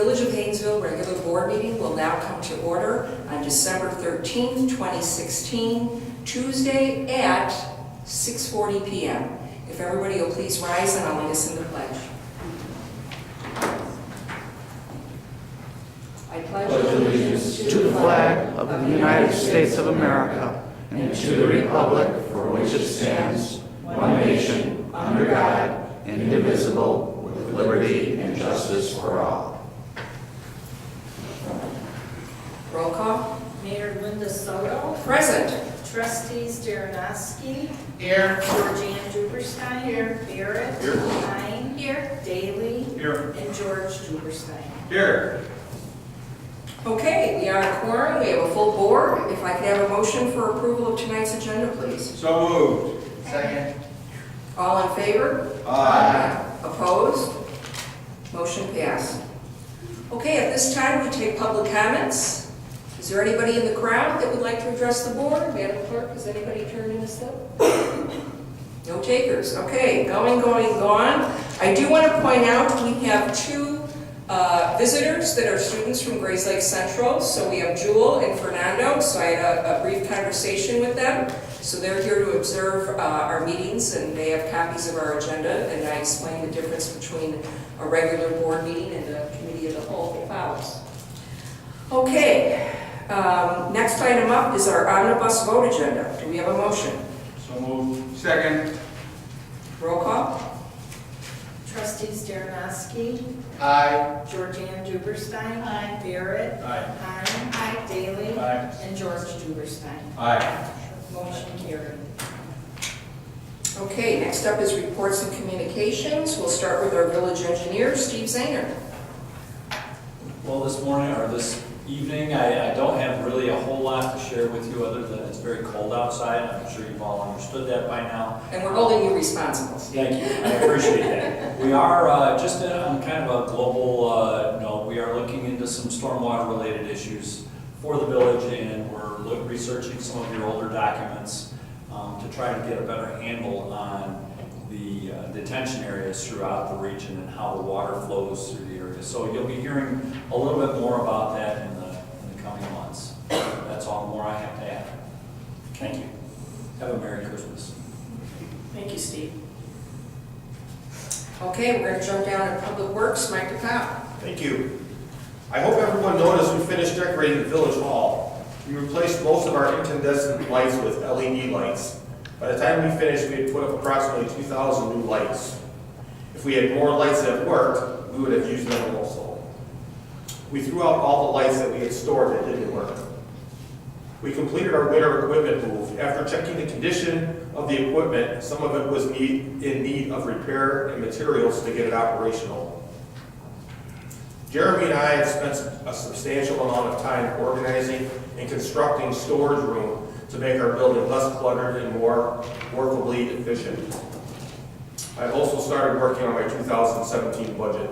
Village of Hainesville regular board meeting will now come to order on December 13th, 2016, Tuesday at 6:40 p.m. If everybody will please rise and I'll lead us in the pledge. I pledge allegiance to the flag of the United States of America and to the republic for which it stands, one nation, under God, indivisible, with liberty and justice for all. Roll call. Mayor Linda Soto. Present. Trustees Darrenowski. Here. Georgianne Duberstein. Here. Barrett. Here. Hine. Here. Daly. Here. And George Duberstein. Here. Okay, we are a quorum. We have a full board. If I could have a motion for approval of tonight's agenda, please. So moved. Second. All in favor? Aye. Opposed? Motion passed. Okay, at this time we take public comments. Is there anybody in the crowd that would like to address the board? Madam Clerk, has anybody turned in a slip? No takers. Okay, gone. I do want to point out we have two visitors that are students from Grays Lake Central. So we have Jewel and Fernando. So I had a brief conversation with them. So they're here to observe our meetings, and they have copies of our agenda, and I explained the difference between a regular board meeting and a committee of the whole that follows. Okay, next item up is our omnibus vote agenda. Do we have a motion? So moved. Second. Roll call. Trustees Darrenowski. Aye. Georgianne Duberstein. Aye. Barrett. Aye. Hine. Aye. Daly. Aye. And George Duberstein. Aye. Motion carried. Okay, next up is reports and communications. We'll start with our village engineer, Steve Zahner. Well, this morning, or this evening, I don't have really a whole lot to share with you other than it's very cold outside. I'm sure you've all understood that by now. And we're holding you responsible. Thank you, I appreciate that. We are, just on kind of a global note, we are looking into some stormwater related issues for the village, and we're researching some of your older documents to try to get a better handle on the detention areas throughout the region and how the water flows through the area. So you'll be hearing a little bit more about that in the coming months. That's all more I have to add. Thank you. Have a Merry Christmas. Thank you, Steve. Okay, we're going to jump down to Public Works. Mike DePau. Thank you. I hope everyone noticed we finished decorating the village hall. We replaced most of our incandescent lights with LED lights. By the time we finished, we had put up approximately 2,000 new lights. If we had more lights that worked, we would have used them also. We threw out all the lights that we had stored that didn't work. We completed our winter equipment move. After checking the condition of the equipment, some of it was in need of repair and materials to get it operational. Jeremy and I have spent a substantial amount of time organizing and constructing storage room to make our building less cluttered and more workably efficient. I've also started working on my 2017 budget.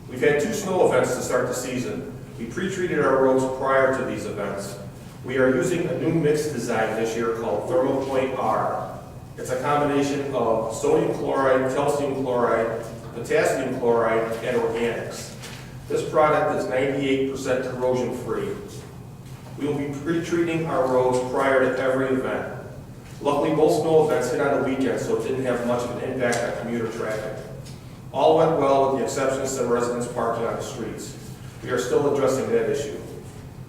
We've had 2 snow events to start the season. We pre-treated our roads prior to these events. We are using a new mix design this year called ThermoPoint R. It's a combination of sodium chloride, calcium chloride, potassium chloride, and organics. This product is 98% corrosion free. We will be pre-treating our roads prior to every event. Luckily, both snow events hit on the weekend, so it didn't have much of an impact on commuter traffic. All went well with the exception of some residents parking on the streets. We are still addressing that issue.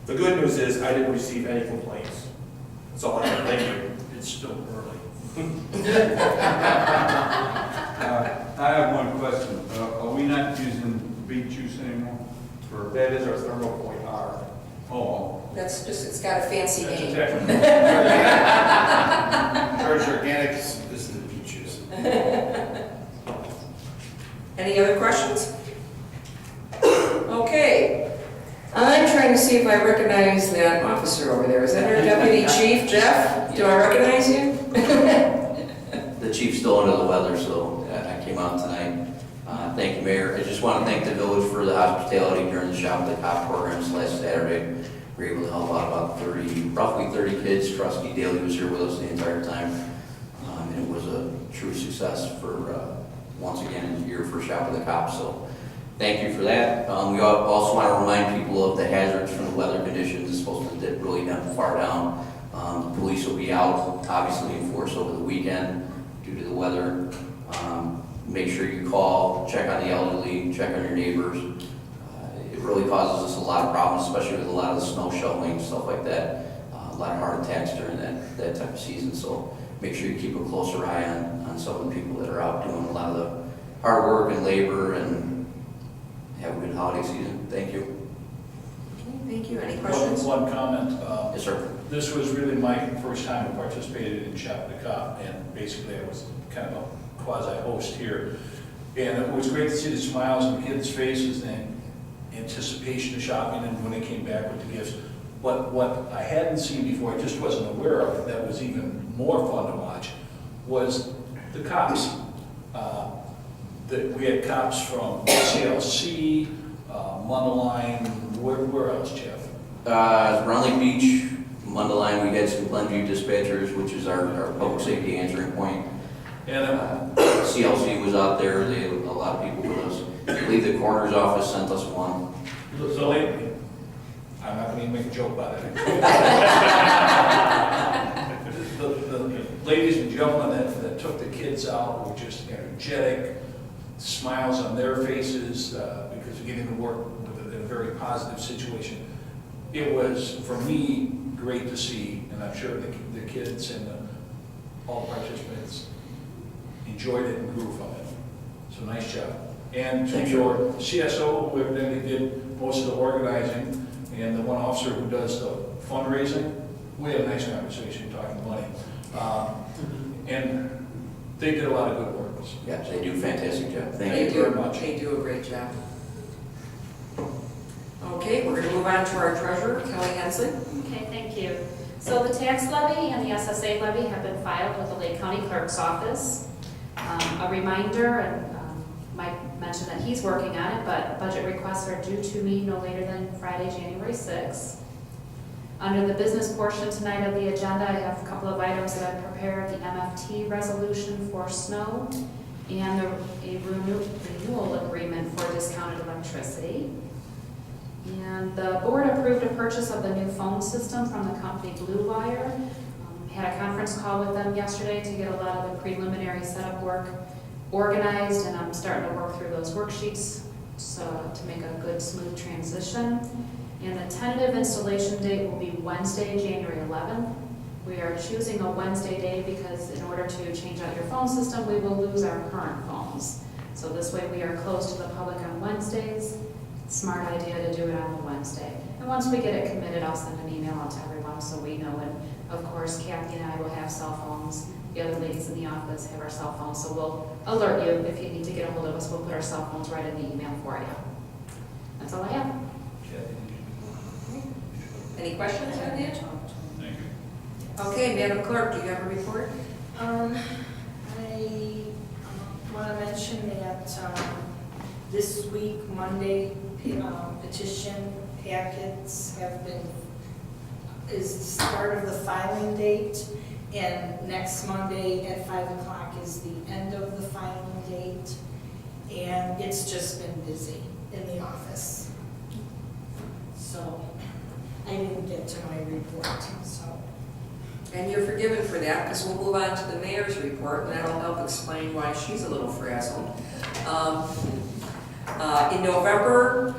The good news is I didn't receive any complaints. That's all I have. Thank you. It's still early. I have one question. Are we not using beet juice anymore? That is our ThermoPoint R. Oh, That's just, it's got a fancy that's a name. technical. George Organics is the beet juice. Any other questions? Okay. I'm trying to see if I recognize that officer over there. Is that our Deputy Chief, Jeff? Do I recognize you? The chief's still under the weather, so I came out tonight. Thank you, Mayor. I just want to thank the village for the hospitality during the Shop with the Cop programs last Saturday. We were able to help out about roughly 30 kids. Trustee Daly was here with us the entire time. And it was a true success for, once again, a year for Shop with the Cop. So thank you for that. We also want to remind people of the hazards from the weather conditions. It's supposed to dip really far down. The police will be out, obviously in force over the weekend due to the weather. Make sure you call, check on the elderly, check on your neighbors. It really causes us a lot of problems, especially with a lot of the snow shoveling, stuff like that. A lot of heart attacks during that type of season. So make sure you keep a closer eye on some of the people that are out doing a lot of the hard work and labor, and have a good holiday season. Thank you. Okay, thank you. Any questions? One comment. Yes, sir. This was really my first time I participated in Shop the Cop, and basically I was kind of a quasi-host here. And it was great to see the smiles on the kids' faces and anticipation of shopping and when they came back with the gifts. What I hadn't seen before, I just wasn't aware of, that was even more fun to watch, was the cops. We had cops from CLC, Mundaline, where else, Jeff? Round Lake Beach, Mundaline, we had some Glenview dispatchers, which is our public safety answering point. And CLC was out there, they had a lot of people with us. I believe the coroner's office sent us one. the lady, I'm not going to even make a joke about it. The ladies and gentlemen that took the kids out were just energetic, smiles on their faces because of getting to work in a very positive situation. It was, for me, great to see, and I'm sure the kids and all the participants enjoyed it and grew from it. So nice job. And to Thank your CSO, who evidently did most of the organizing, and the one officer who does the fundraising, we had a nice conversation talking money. And they did a lot of good work. Yeah, they do a fantastic job. Thank They you. do. very much. They do a great job. Okay, we're going to move on to our treasurer, Kelly Hensley. Okay, thank you. So the tax levy and the SSA levy have been filed with the Lake County Clerk's office. A reminder, and Mike mentioned that he's working on it, but budget requests are due to me no later than Friday, January 6th. Under the business portion tonight of the agenda, I have a couple of items that I've prepared: the MFT resolution for snow and a renewal agreement for discounted electricity. And the board approved a purchase of the new phone system from the company Blue Wire. Had a conference call with them yesterday to get a lot of the preliminary setup work organized, and I'm starting to work through those worksheets so to make a good, smooth transition. And the tentative installation date will be Wednesday, January 11th. We are choosing a Wednesday day because in order to change out your phone system, we will lose our current phones. So this way we are closed to the public on Wednesdays. Smart idea to do it on a Wednesday. And once we get it committed, I'll send an email out to everyone so we know. And of course, Kathy and I will have cell phones. The other ladies in the office have our cell phones, so we'll alert you if you need to get a hold of us. We'll put our cell phones right in the email for you. That's all I have. Any questions on that? Thank you. Okay, Madam Clerk, do you have a report? I want to mention that this week, Monday, petition packets is the start of the filing date, and next Monday at 5 o'clock is the end of the filing date, and it's just been busy in the office. So I didn't get to my report, so. And you're forgiven for that, because we'll move on to the mayor's report, and that'll help explain why she's a little frazzled. In November,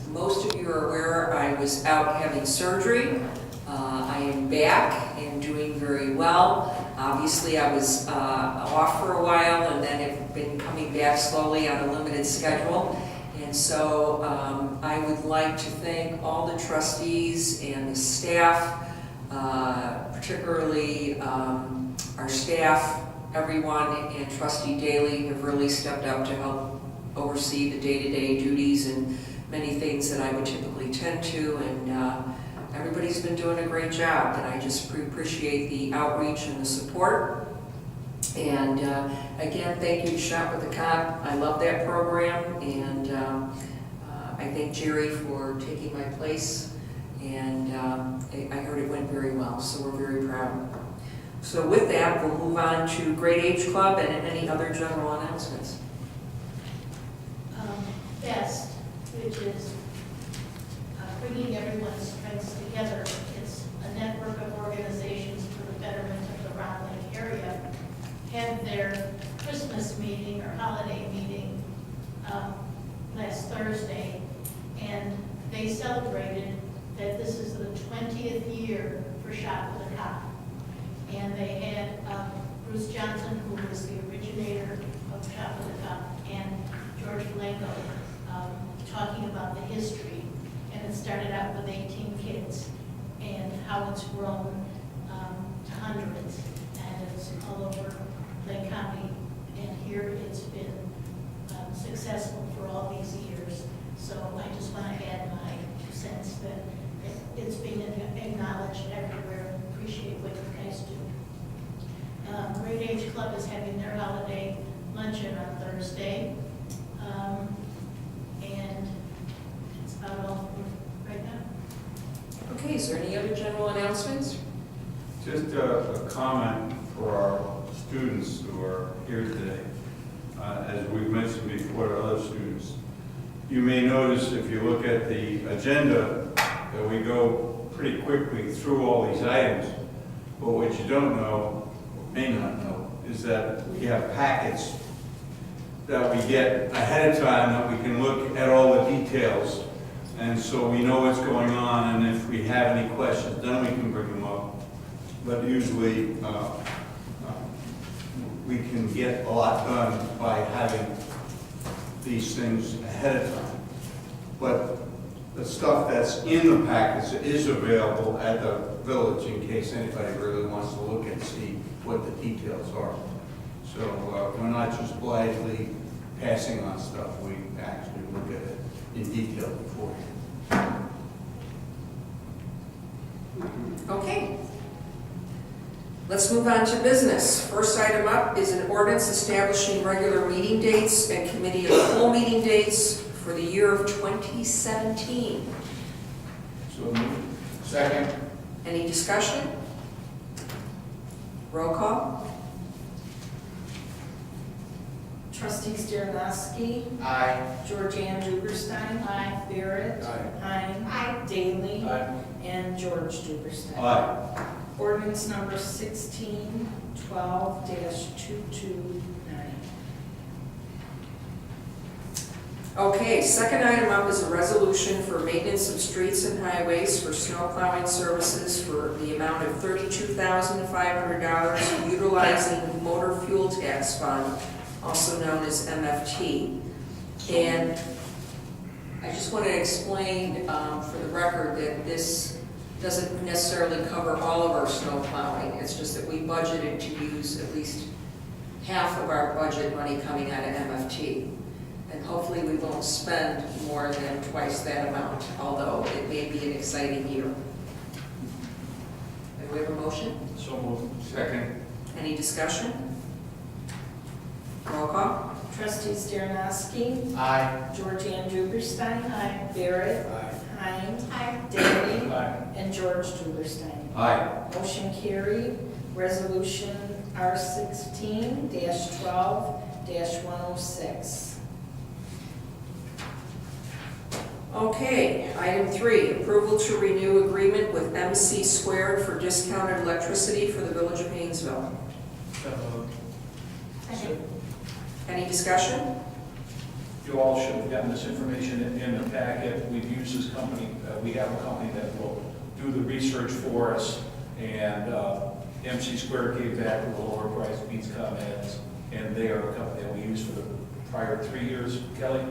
most of you are aware I was out having surgery. I am back and doing very well. Obviously, I was off for a while and then have been coming back slowly on a limited schedule. And so I would like to thank all the trustees and the staff, particularly our staff, everyone, and Trustee Daly have really stepped up to help oversee the day-to-day duties and many things that I would typically tend to, and everybody's been doing a great job, and I just appreciate the outreach and the support. And again, thank you to Shop with the Cop. I love that program, and I thank Jerry for taking my place, and I heard it went very well, so we're very proud. So with that, we'll move on to Great Age Club and any other general announcements. which is bringing everyone's strengths together. It's a network of organizations for the betterment of the Round Lake area, had their Christmas meeting or holiday meeting last Thursday, and they celebrated that this is the 20th year for Shop with a Cop. And they had Bruce Johnson, who was the originator of Shop with a Cop, and George Blanco talking about the history. And it started out with 18 kids and how it's grown to hundreds. And it's all over Lake County. And here it's been successful for all these years. So I just want to add my 2 cents that it's being acknowledged everywhere. Appreciate what you guys do. Great Age Club is having their holiday luncheon on Thursday. And it's about all right now. Okay, is there any other general announcements? Just a comment for our students who are here today. As we've mentioned before to other students, you may notice if you look at the agenda that we go pretty quickly through all these items. But what you don't know, or may not know, is that we have packets that we get ahead of time that we can look at all the details. And so we know what's going on, and if we have any questions, then we can bring them up. But usually, we can get a lot done by having these things ahead of time. But the stuff that's in the packets is available at the village in case anybody really wants to look and see what the details are. So we're not just blithely passing on stuff, we actually look at it in detail beforehand. Okay. Let's move on to business. First item up is an ordinance establishing regular meeting dates and committee of the whole meeting dates for the year of 2017. So moved. Second. Any discussion? Roll call? Trustee Sternowski. Aye. Georgianne Duberstein. Aye. Barrett. Aye. Hines. Daly. Aye. And George Duberstein. Aye. Ordinance number 1612-229. Okay, second item up is a resolution for maintenance of streets and highways for snow plowing services for the amount of $32,500 utilizing motor fuel tax fund, also known as MFT. And I just want to explain for the record that this doesn't necessarily cover all of our snow plowing. It's just that we budgeted to use at least half of our budget money coming out of MFT. And hopefully we won't spend more than twice that amount, although it may be an exciting year. Do we have a motion? So moved. Second. Any discussion? Roll call? Trustee Sternowski. Aye. Georgianne Duberstein. Aye. Barrett. Aye. Hines. Aye. Daly. Aye. And George Duberstein. Aye. Motion carried. Resolution R16-12-106. Okay, item 3, approval to renew agreement with MC Squared for discounted electricity for the Village of Hainesville. Second. Any discussion? You all should have gotten this information in the packet. We've used this company, we have a company that will do the research for us, and MC Square gave back with a lower price, beats ComEd's, and they are a company that we use for the prior 3 years. Kelly?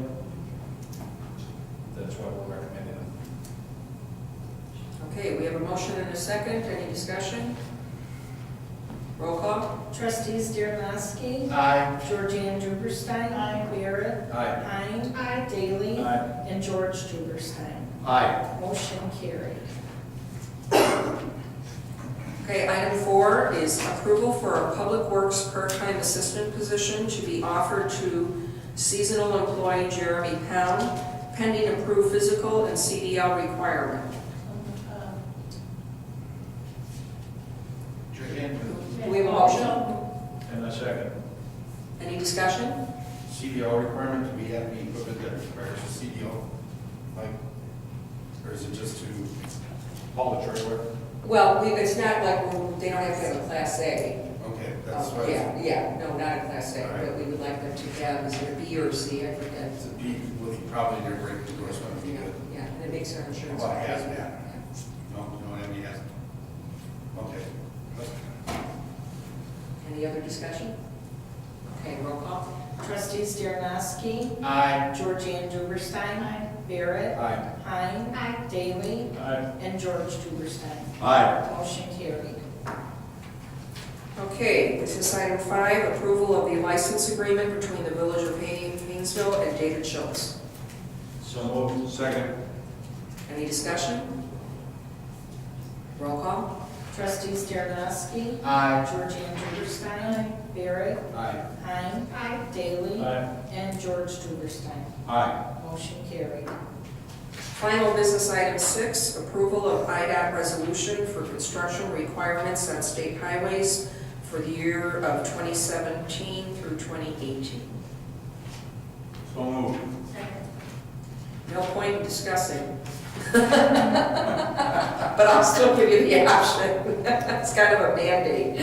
That's why we're recommending them. Okay, we have a motion and a second. Any discussion? Roll call? Trustees Sternowski. Aye. Georgianne Duberstein. Aye. Barrett. Aye. Hines. Aye. Daly. Aye. And George Duberstein. Aye. Motion carried. Okay, item 4 is approval for a Public Works part-time assistant position to be offered to seasonal employee Jeremy Pound, pending approved physical and CDL requirement. Do we have a motion? And a second. Any discussion? CDL requirement, do we have any equipment that requires a CDL? Mike? Or is it just to haul the trailer? Well, it's not like they don't have to have a Class A. Okay, that's what Yeah, no, not a Class A, All right. but we would like them to have, is it a B or a C, I forget. it's a B with probably their brake endorsement would be good. Yeah, and it makes our insurance. Well, it has, better. yeah. No, what I mean, yes. Okay. Any other discussion? Okay, roll call. Trustees Darrenowski, Aye. Georgianne Duberstein, Barrett, Aye. Hein, Aye. Daly, Aye. and George Duberstein. Aye. Motion carried. Okay, business item 5, approval of the license agreement between the Village of Hainesville and David Schultz. So moved. Second. Any discussion? Roll call. Trustees Darrenowski, Aye. Georgianne Duberstein, Barrett, Aye. Hein, Aye. Daly, Aye. and George Duberstein. Aye. Motion carried. Final business item 6, approval of IDOT resolution for construction requirements on state highways for the year of 2017 through 2018. So moved. Second. No point in discussing. But I'll still give you the option. It's kind of a mandate.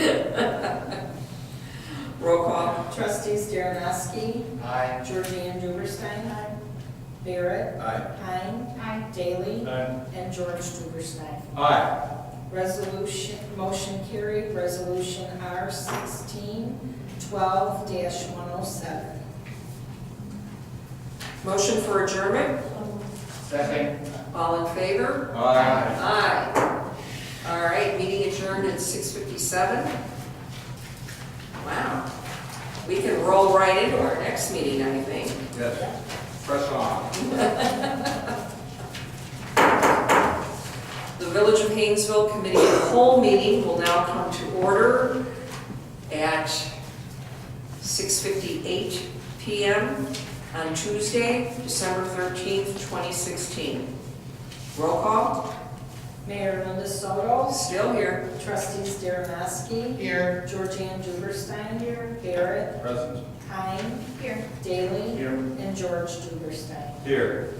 Roll call. Trustees Darrenowski, Aye. Georgianne Duberstein, Barrett, Aye. Hein, Aye. Daly, Aye. and George Duberstein. Aye. Resolution, motion carried, resolution R16-12-107. Motion for adjournment. Second. All in favor? Aye. Aye. All right, meeting adjourned at 6:57. Wow. We can roll right into our next meeting, I think. Yes. Press on. The Village of Hainesville Committee of the Whole meeting will now come to order at 6:58 p.m. on Tuesday, December 13th, 2016. Roll call. Mayor Linda Soto, Still here. trustees Darrenowski, Here. Georgianne Duberstein, Barrett, Present. Hein, Here. Daly, Here. and George Duberstein. Here.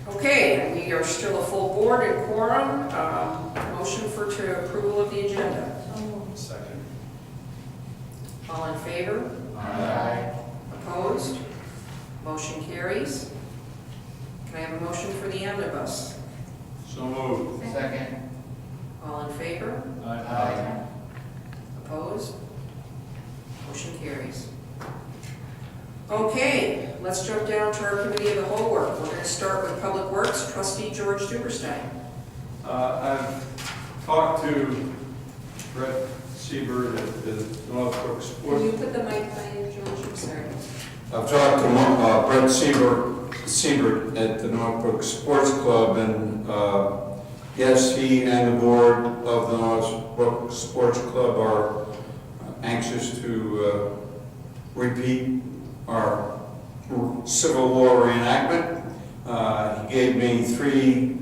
Okay, we are still a full board and quorum. Motion for approval of the agenda. Second. All in favor? Aye. Opposed? Motion carries. Can I have a motion for the omnibus? So moved. Second. All in favor? Aye. Opposed? Motion carries. Okay, let's jump down to our committee of the whole work. We're going to start with Public Works, trustee George Duberstein. I've talked to Brett Siebert at the Northbrook Can Sports. you put the mic by you, George? I'm sorry. I've talked to Brett Siebert at the Northbrook Sports Club, and yes, he and the board of the Northbrook Sports Club are anxious to repeat our Civil War reenactment. He gave me 3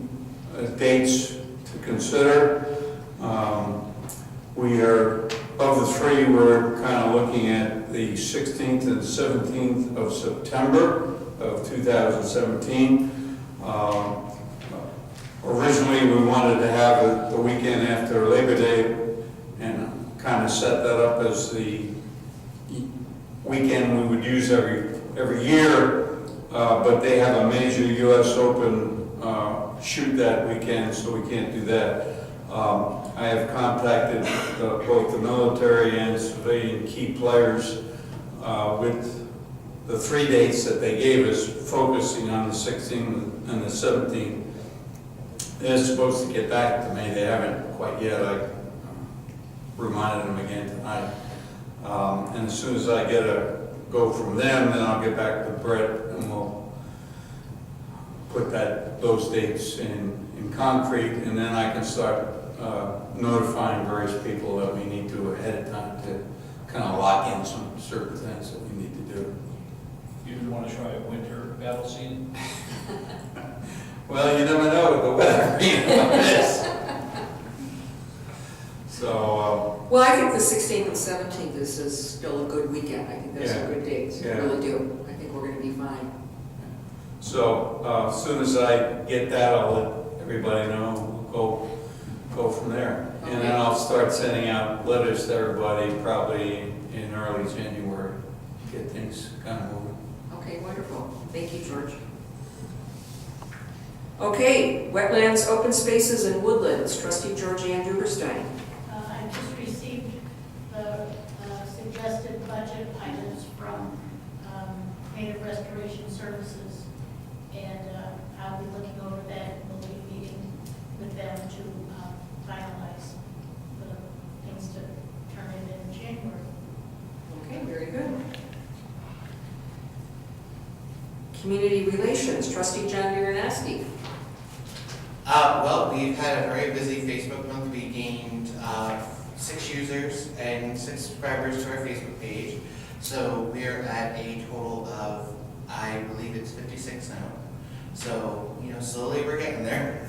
dates to consider. We are, of the 3, we're kind of looking at the 16th and 17th of September of 2017. Originally, we wanted to have it the weekend after Labor Day and kind of set that up as the weekend we would use every year, but they have a major U.S. Open shoot that weekend, so we can't do that. I have contacted both the military and civilian key players with the 3 dates that they gave us, focusing on the 16th and the 17th. They're supposed to get back to me. They haven't quite yet. I reminded them again tonight. And as soon as I get a go from them, then I'll get back to Brett and we'll put those dates in concrete, and then I can start notifying various people that we need to ahead of time to kind of lock in some certain things that we need to do. You didn't want to try a winter battle scene? Well, you never know with the weather being like this. So, Well, I think the 16th and 17th is still a good weekend. I think those are Yeah. good dates. I Yeah. really do. I think we're going to be fine. So as soon as I get that, I'll let everybody know. We'll go from there. And then I'll start sending out letters to everybody probably in early January, get things kind of moving. Okay, wonderful. Thank you, George. Okay, wetlands, open spaces, and woodlands. Trustee Georgianne Duberstein. I just received the suggested budget items from Native Restoration Services, and I'll be looking over that, and we'll be meeting with them to finalize the things to turn in January. Okay, very good. Community relations. Trustee John Uranowski. Well, we've had a very busy Facebook month. We gained 6 users and 6 subscribers to our Facebook page. So we're at a total of, I believe it's 56 now. So, slowly we're getting there.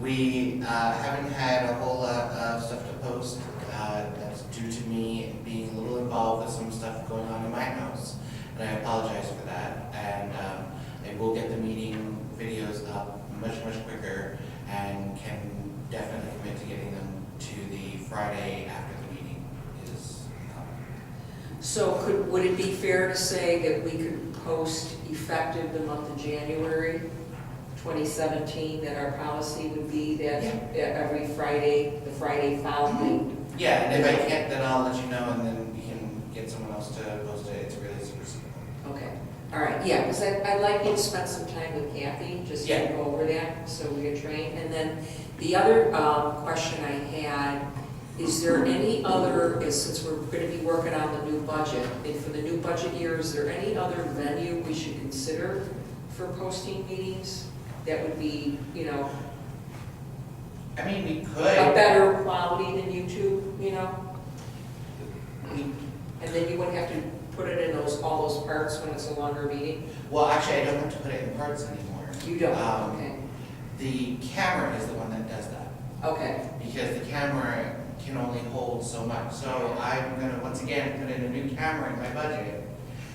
We haven't had a whole lot of stuff to post. That's due to me being a little involved with some stuff going on in my house. And I apologize for that. And I will get the meeting videos up much quicker, and can definitely commit to getting them to the Friday after the meeting is So would it be fair to say that we could post effective the month of January 2017, that our policy would be that every Friday, the Friday following? Yeah, and if I can't, then I'll let you know, and then we can get someone else to post it. It's really super simple. Okay, all right, yeah, because I'd like you to spend some time with Kathy, just to go over that, so we get trained. And then the other question I had, is there any other, since we're going to be working on the new budget, and for the new budget year, is there any other venue we should consider for posting meetings that would be, I mean, we a could. better quality than YouTube, We, And then you wouldn't have to put it in all those parts when it's a longer meeting? well, actually, I don't have to put it in parts anymore. You don't, okay. The camera is the one that does that. Okay, Because the camera can only hold so much. So I'm gonna, once again, put in a new camera in my budget,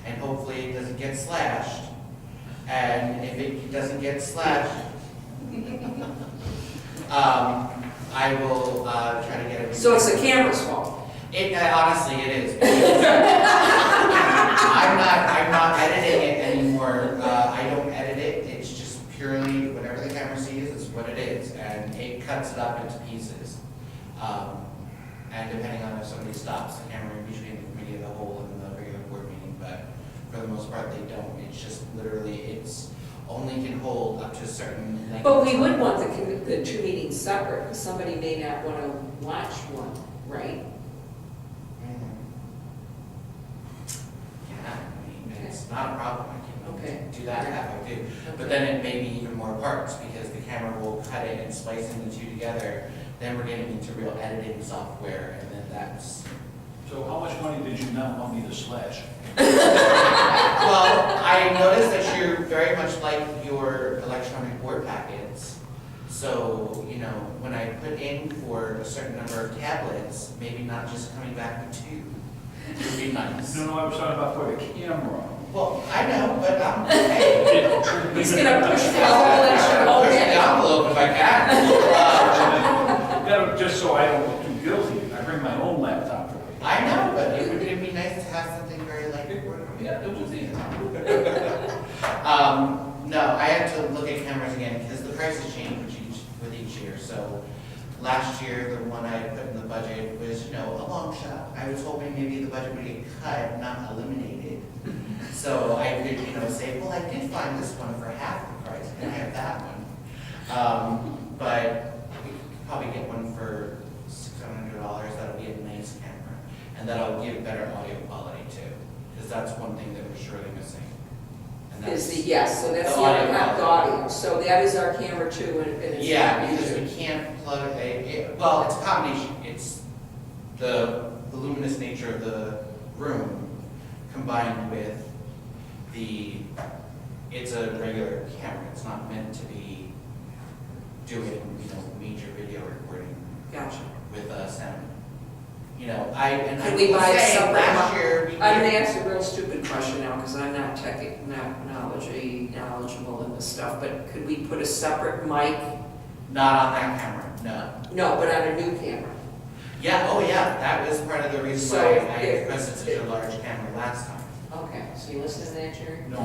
and hopefully it doesn't get slashed. And if it doesn't get slashed, I will try to get it. so it's the camera's fault? Honestly, it is. I'm not editing it anymore. I don't edit it. It's just purely whatever the camera sees is what it is, and it cuts it up into pieces. And depending on if somebody stops the camera between the committee of the whole and the regular board meeting, but for the most part, they don't. It's just literally, it's only can hold up to a certain length. But we would want the two meetings separate, because somebody may not want to watch one, right? Yeah, I mean, it's not a problem. I can do that halfway too. But then it may be even more parts, because the camera will cut it and splicing the two together. Then we're getting into real editing software, and then that's. So how much money did you not want me to slash? Well, I noticed that you're very much like your electronic board packets. So, when I put in for a certain number of tablets, maybe not just coming back with 2 would be nice. No, I was talking about for the camera. Well, I know, but hey. He's gonna push the whole extra whole Push the bit. envelope if I can. Just so I don't look too guilty, I bring my own laptop for it. I know, but it'd be nice to have something very light. Yeah, it would be. No, I had to look at cameras again because the prices change with each year. So last year, the one I put in the budget was, a long shot. I was hoping maybe the budget would get cut, not eliminated. So I could, say, well, I did find this one for half the price, and I have that one. But we could probably get one for $600. That'll be a nice camera, and that'll give better audio quality too, because that's one thing that we're surely missing. And that's Yes, so that's the other half, the audio. So that is our camera too, and it's. yeah, because we can't plug well, it's a combination. It's the voluminous nature of the room combined with it's a regular camera. It's not meant to be doing, major video recording Gotcha. with sound. You know, and Could I we will buy a say, separate last year, we I'm did- gonna ask a real stupid question now, because I'm not knowledgeable in this stuff, but could we put a separate mic? not on that camera, no. No, but on a new camera. Yeah, oh yeah, that was part of the reason So, why I if- requested such a large camera last time. Okay, so you listen to that, Jerry? No.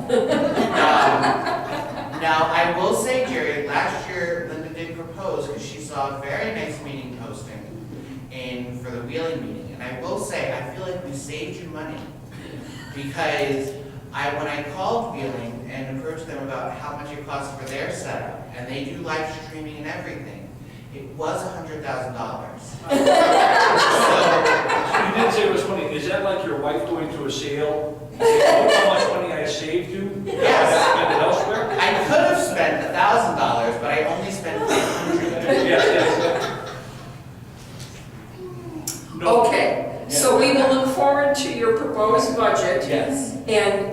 Now, I will say, Jerry, last year Linda did propose, because she saw a very nice meeting posting for the Wheeling meeting, and I will say, I feel like we saved you money, because when I called Wheeling and approached them about how much it costs for their setup, and they do live streaming and everything, it was $100,000. You didn't say it was funny. Is that like your wife going to a sale? You say, "Look how much money I saved you? Yes. Spend it elsewhere?" I could have spent $1,000, but I only spent $800. Yes. No. Okay, so we will look forward to your proposed budget. Yes. And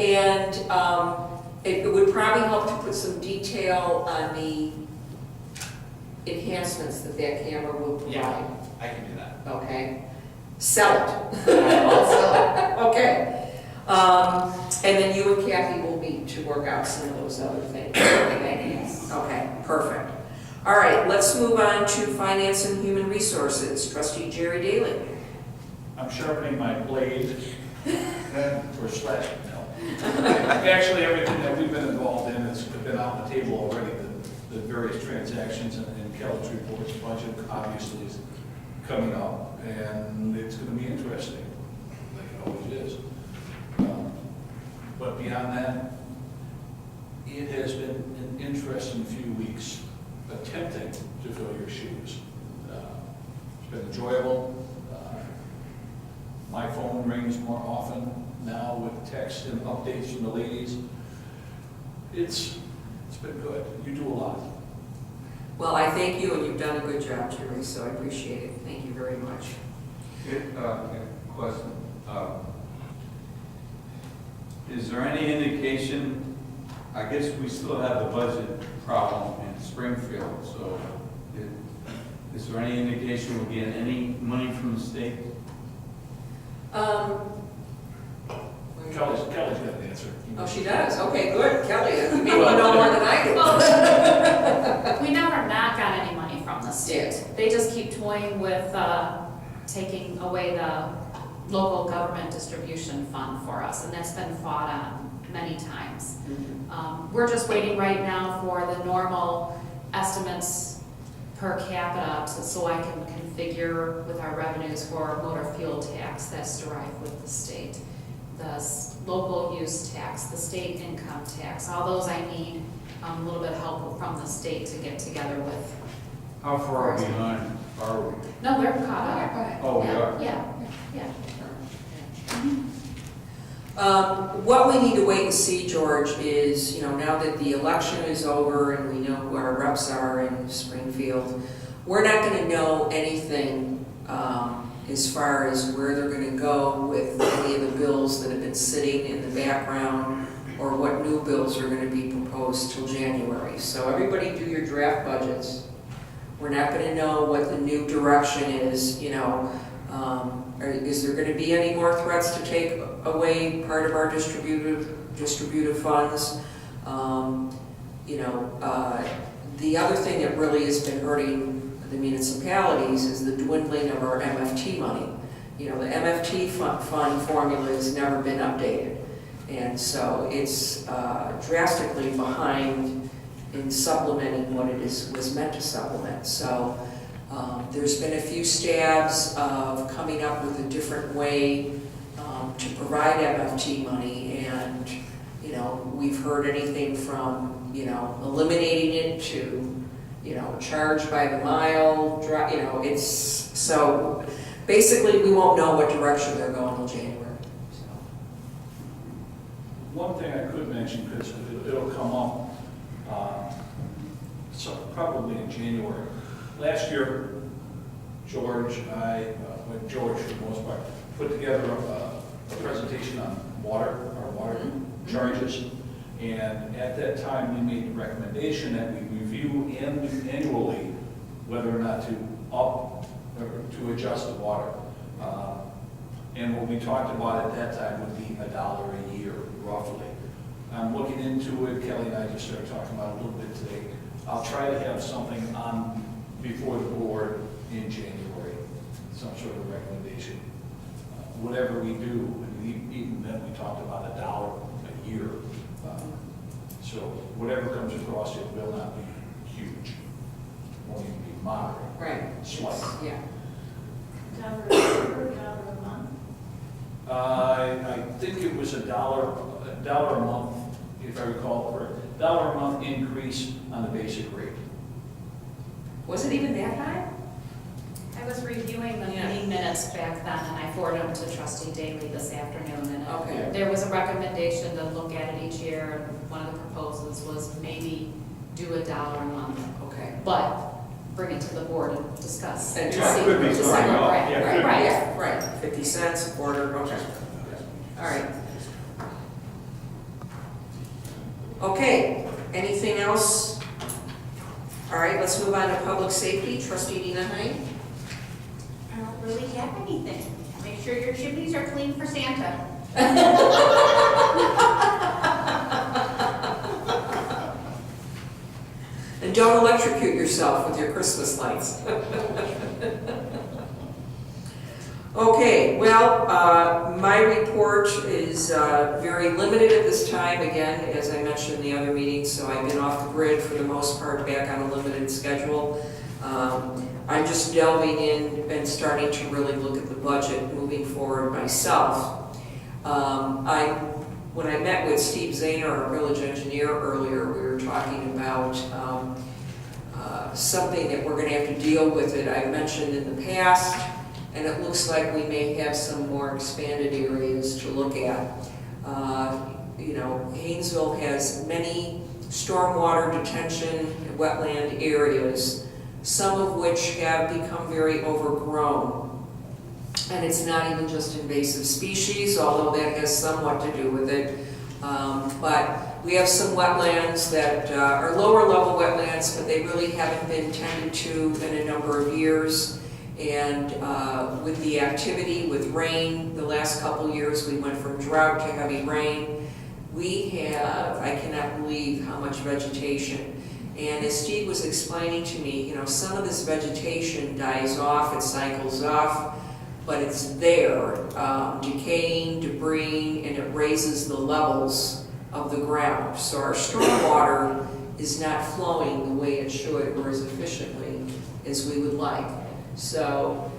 it would probably help to put some detail on the enhancements that camera will provide. Yeah, I can do that. Okay? Sell it. I'll sell it. Okay. And then you and Kathy will meet to work out some of those other things. Okay, perfect. All right, let's move on to Finance and Human Resources. Trustee Jerry Daly. I'm sharpening my blade for slashing. No. Actually, everything that we've been involved in has been on the table already. The various transactions and Kelly's reports, budget obviously is coming up, and it's going to be interesting, like it always is. But beyond that, it has been an interesting few weeks attempting to fill your shoes. It's been enjoyable. My phone rings more often now with texts and updates from the ladies. It's been good. You do a lot. Well, I thank you, and you've done a good job, Jerry, so I appreciate it. Thank you very much. Question. Is there any indication, I guess we still have the budget problem in Springfield, so is there any indication we'll get any money from the state? Kelly's got an answer. Oh, she does? Okay, good. Kelly, you maybe know more than I do. Well, we never not got any money from the state. Yes. They just keep toying with taking away the local government distribution fund for us, and that's been fought on many times. We're just waiting right now for the normal estimates per capita so I can configure with our revenues for motor fuel tax that's derived with the state, the local use tax, the state income tax, all those I need a little bit of help from the state to get together with. How far behind are we? No, they're caught up. Oh, we are? Yeah. What we need to wait and see, George, is, now that the election is over and we know who our reps are in Springfield, we're not going to know anything as far as where they're going to go with any of the bills that have been sitting in the background or what new bills are going to be proposed till January. So everybody do your draft budgets. We're not going to know what the new direction is, is there going to be any more threats to take away part of our distributive funds? The other thing that really has been hurting the municipalities is the dwindling of our MFT money. The MFT fund formula has never been updated. And so it's drastically behind in supplementing what it was meant to supplement. So there's been a few stabs of coming up with a different way to provide MFT money, and we've heard anything from eliminating it to charge by the mile. It's so basically we won't know what direction they're going till January. So. One thing I could mention, because it'll come up, so probably in January. Last year, George and I, George for the most part, put together a presentation on our water charges. And at that time, we made the recommendation that we review annually whether or not to up or to adjust the water. And what we talked about at that time would be $1 a year, roughly. I'm looking into it, Kelly and I just started talking about it a little bit today. I'll try to have something on before the board in January, some sort of recommendation. Whatever we do, and even then we talked about $1 a year. So whatever comes across, it will not be huge. Won't even be moderate. Right. Slight. Yeah. $1 a year, $1 a month? I think it was $1 a month, if I recall correctly. $1 a month increase on the basic rate. Was it even that high? I was reviewing the Yeah. meeting minutes back then, and I forwarded them to trustee Daly this afternoon, and Okay. there was a recommendation to look at it each year, and one of the proposals was maybe do $1 a month, Okay. but bring it to the board and discuss. And Yeah, it could be to see going where up. we're at. Yeah, it Right, could be. right. Yeah, right, 50 cents, a quarter, okay. All right. Okay, anything else? All right, let's move on to public safety. Trustee Dina Hine. I don't really have anything. Make sure your chimneys are clean for Santa. And don't electrocute yourself with your Christmas lights. Okay, well, my report is very limited at this time, again, as I mentioned in the other meetings, so I've been off the grid for the most part, back on a limited schedule. I'm just delving in and starting to really look at the budget moving forward myself. When I met with Steve Zahner, our village engineer, earlier, we were talking about something that we're going to have to deal with it. I've mentioned in the past, and it looks like we may have some more expanded areas to look at. You know, Hainesville has many stormwater detention and wetland areas, some of which have become very overgrown. And it's not even just invasive species, although that has somewhat to do with it. But we have some wetlands that are lower level wetlands, but they really haven't been tended to in a number of years. And with the activity with rain, the last couple years we went from drought to heavy rain. We have, I cannot believe how much vegetation. And as Steve was explaining to me, you know, some of this vegetation dies off, it cycles off, but it's there, decaying, debris, and it raises the levels of the ground. So our stormwater is not flowing the way it should or as efficiently as we would like. So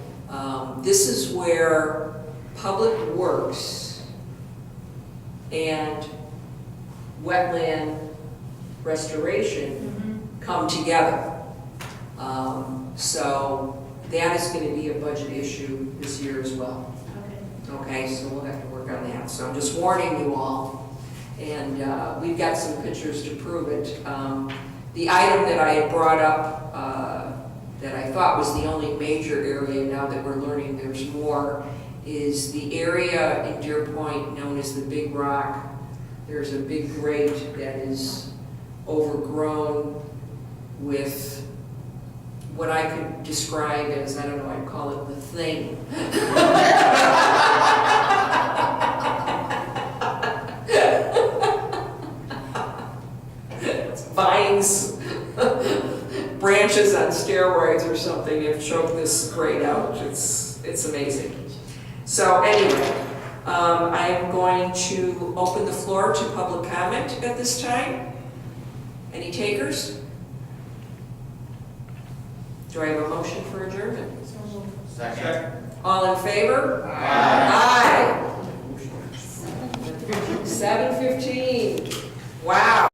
this is where Public Works and wetland restoration come together. So that is going to be a budget issue this year as well. Okay, so we'll have to work on that. So I'm just warning you all. And we've got some pictures to prove it. The item that I had brought up that I thought was the only major area, now that we're learning there's more, is the area in Deer Point known as the Big Rock. There's a big grate that is overgrown with what I could describe as, I don't know, I'd call it the thing. Vines, branches on steroids or something have choked this grate out. It's amazing. So anyway, I am going to open the floor to public comment at this time. Any takers? Do I have a motion for adjournment? Second. All in favor? Aye.